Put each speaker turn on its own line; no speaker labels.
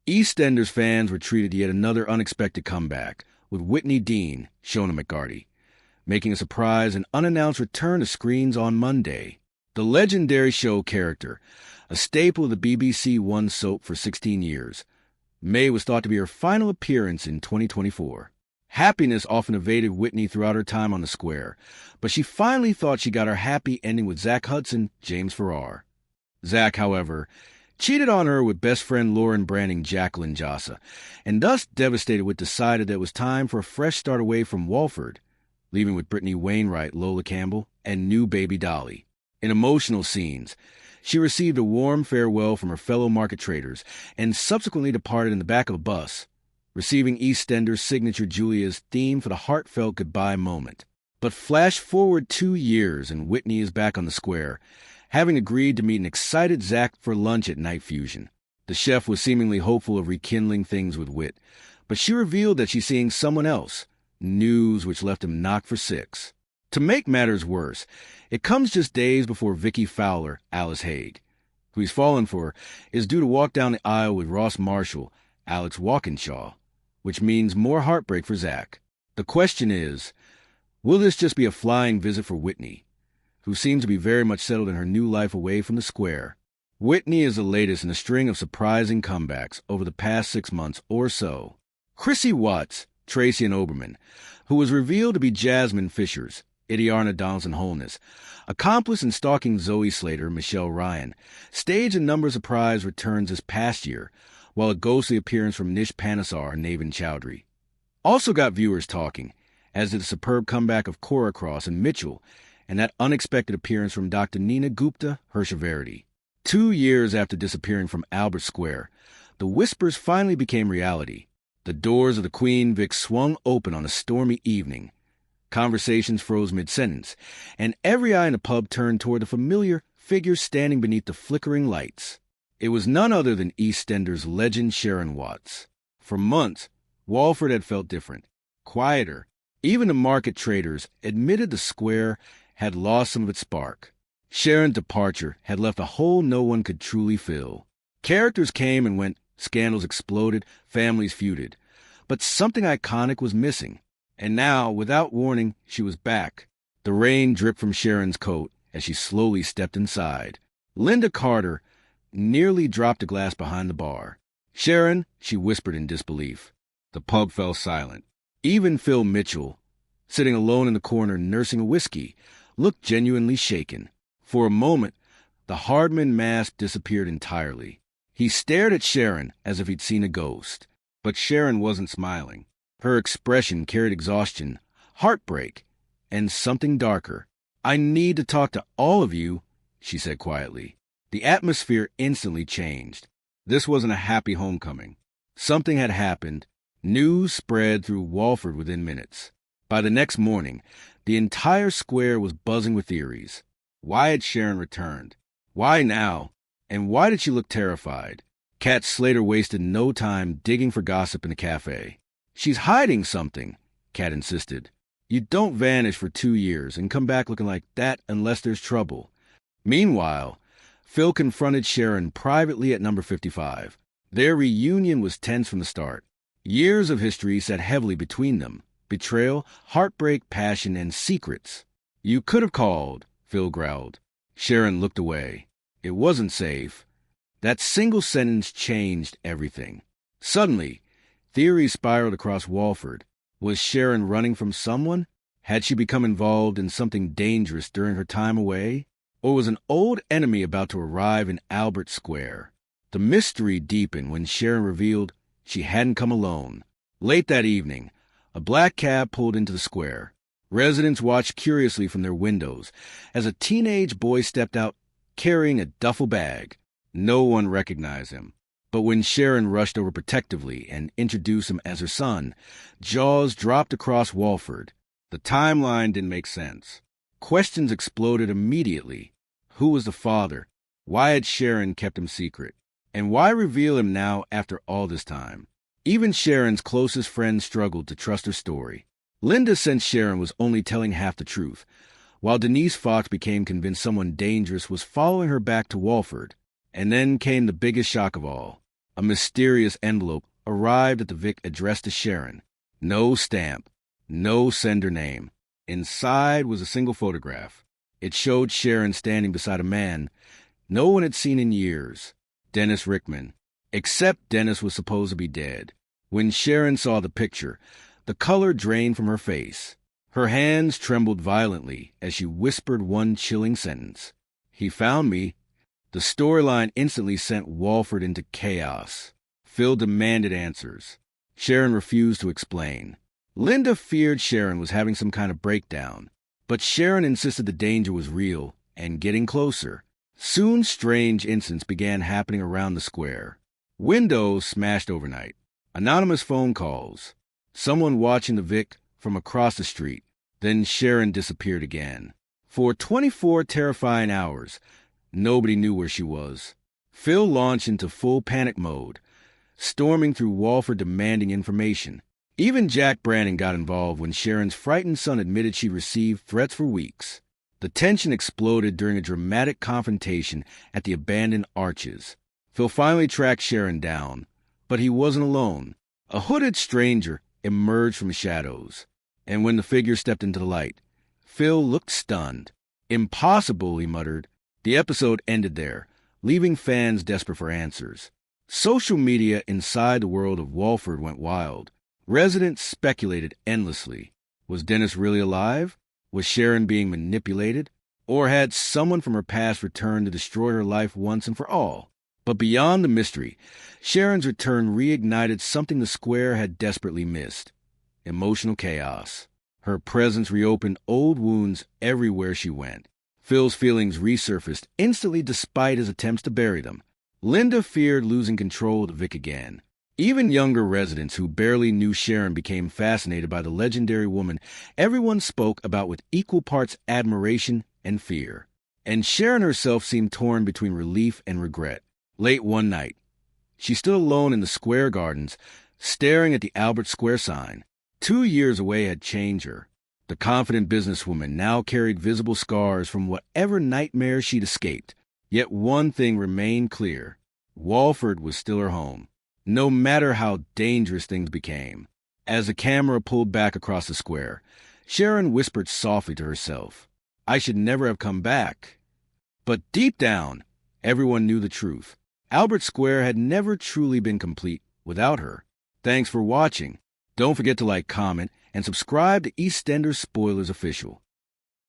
EastEnders fans were treated to yet another unexpected comeback, with Whitney Dean, Shona McGarty, making a surprise and unannounced return to screens on Monday. The legendary show character, a staple of the BBC One soap for 16 years, May was thought to be her final appearance in 2024. Happiness often evaded Whitney throughout her time on the square, but she finally thought she got her happy ending with Zach Hudson, James Farrar. Zach, however, cheated on her with best friend Lauren Branning Jacqueline Jossa, and thus Devastated Wit decided that it was time for a fresh start away from Walford, leaving with Brittany Wainwright, Lola Campbell, and new baby Dolly. In emotional scenes, she received a warm farewell from her fellow market traders and subsequently departed in the back of a bus, receiving EastEnders' signature Julia's theme for the heartfelt goodbye moment. But flash forward 2 years and Whitney is back on the square, having agreed to meet an excited Zach for lunch at Night Fusion. The chef was seemingly hopeful of rekindling things with Whit, but she revealed that she's seeing someone else, news which left him knocked for six. To make matters worse, it comes just days before Vicky Fowler, Alice Haig, who he's fallen for, is due to walk down the aisle with Ross Marshall, Alex Walkinshaw, which means more heartbreak for Zach. The question is, will this just be a flying visit for Whitney, who seems to be very much settled in her new life away from the square? Whitney is the latest in a string of surprising comebacks over the past 6 months or so. Chrissy Watts, Tracy and Oberman, who was revealed to be Jasmine Fisher's, Idiarna Donaldson Holness, accomplice in stalking Zoe Slater, Michelle Ryan, staged a number of surprise returns this past year, while a ghostly appearance from Nish Panesar and Navin Chowdhury also got viewers talking, as did the superb comeback of Cora Cross and Mitchell, and that unexpected appearance from Dr. Nina Gupta Harshavarity. 2 years after disappearing from Albert Square, the whispers finally became reality. The doors of the Queen Vic swung open on a stormy evening. Conversations froze mid-sentence, and every eye in the pub turned toward the familiar figure standing beneath the flickering lights. It was none other than EastEnders legend Sharon Watts. For months, Walford had felt different, quieter. Even the market traders admitted the square had lost some of its spark. Sharon's departure had left a hole no one could truly fill. Characters came and went, scandals exploded, families feuded. But something iconic was missing. And now, without warning, she was back. The rain dripped from Sharon's coat as she slowly stepped inside. Linda Carter nearly dropped a glass behind the bar. "Sharon," she whispered in disbelief. The pub fell silent. Even Phil Mitchell, sitting alone in the corner nursing a whiskey, looked genuinely shaken. For a moment, the Hardman mask disappeared entirely. He stared at Sharon as if he'd seen a ghost. But Sharon wasn't smiling. Her expression carried exhaustion, heartbreak, and something darker. "I need to talk to all of you," she said quietly. The atmosphere instantly changed. This wasn't a happy homecoming. Something had happened. News spread through Walford within minutes. By the next morning, the entire square was buzzing with theories. Why had Sharon returned? Why now? And why did she look terrified? Kat Slater wasted no time digging for gossip in the cafe. "She's hiding something," Kat insisted. "You don't vanish for 2 years and come back looking like that unless there's trouble." Meanwhile, Phil confronted Sharon privately at number 55. Their reunion was tense from the start. Years of history sat heavily between them. Betrayal, heartbreak, passion, and secrets. "You could have called," Phil growled. Sharon looked away. It wasn't safe. That single sentence changed everything. Suddenly, theories spiraled across Walford. Was Sharon running from someone? Had she become involved in something dangerous during her time away? Or was an old enemy about to arrive in Albert Square? The mystery deepened when Sharon revealed she hadn't come alone. Late that evening, a black cab pulled into the square. Residents watched curiously from their windows as a teenage boy stepped out carrying a duffel bag. No one recognized him. But when Sharon rushed over protectively and introduced him as her son, jaws dropped across Walford. The timeline didn't make sense. Questions exploded immediately. Who was the father? Why had Sharon kept him secret? And why reveal him now after all this time? Even Sharon's closest friends struggled to trust her story. Linda sensed Sharon was only telling half the truth, while Denise Fox became convinced someone dangerous was following her back to Walford. And then came the biggest shock of all. A mysterious envelope arrived at the Vic addressed to Sharon. No stamp, no sender name. Inside was a single photograph. It showed Sharon standing beside a man no one had seen in years, Dennis Rickman, except Dennis was supposed to be dead. When Sharon saw the picture, the color drained from her face. Her hands trembled violently as she whispered one chilling sentence. "He found me." The storyline instantly sent Walford into chaos. Phil demanded answers. Sharon refused to explain. Linda feared Sharon was having some kind of breakdown, but Sharon insisted the danger was real and getting closer. Soon strange incidents began happening around the square. Windows smashed overnight. Anonymous phone calls. Someone watching the Vic from across the street. Then Sharon disappeared again. For 24 terrifying hours, nobody knew where she was. Phil launched into full panic mode, storming through Walford demanding information. Even Jack Brannon got involved when Sharon's frightened son admitted she received threats for weeks. The tension exploded during a dramatic confrontation at the abandoned Arches. Phil finally tracked Sharon down, but he wasn't alone. A hooded stranger emerged from the shadows, and when the figure stepped into the light, Phil looked stunned. "Impossible," he muttered. The episode ended there, leaving fans desperate for answers. Social media inside the world of Walford went wild. Residents speculated endlessly. Was Dennis really alive? Was Sharon being manipulated? Or had someone from her past returned to destroy her life once and for all? But beyond the mystery, Sharon's return reignited something the square had desperately missed: emotional chaos. Her presence reopened old wounds everywhere she went. Phil's feelings resurfaced instantly despite his attempts to bury them. Linda feared losing control of the Vic again. Even younger residents who barely knew Sharon became fascinated by the legendary woman everyone spoke about with equal parts admiration and fear. And Sharon herself seemed torn between relief and regret. Late one night, she stood alone in the square gardens, staring at the Albert Square sign. 2 years away had changed her. The confident businesswoman now carried visible scars from whatever nightmare she'd escaped. Yet one thing remained clear: Walford was still her home, no matter how dangerous things became. As the camera pulled back across the square, Sharon whispered softly to herself, "I should never have come back." But deep down, everyone knew the truth. Albert Square had never truly been complete without her. Thanks for watching. Don't forget to like, comment, and subscribe to EastEnders Spoilers Official.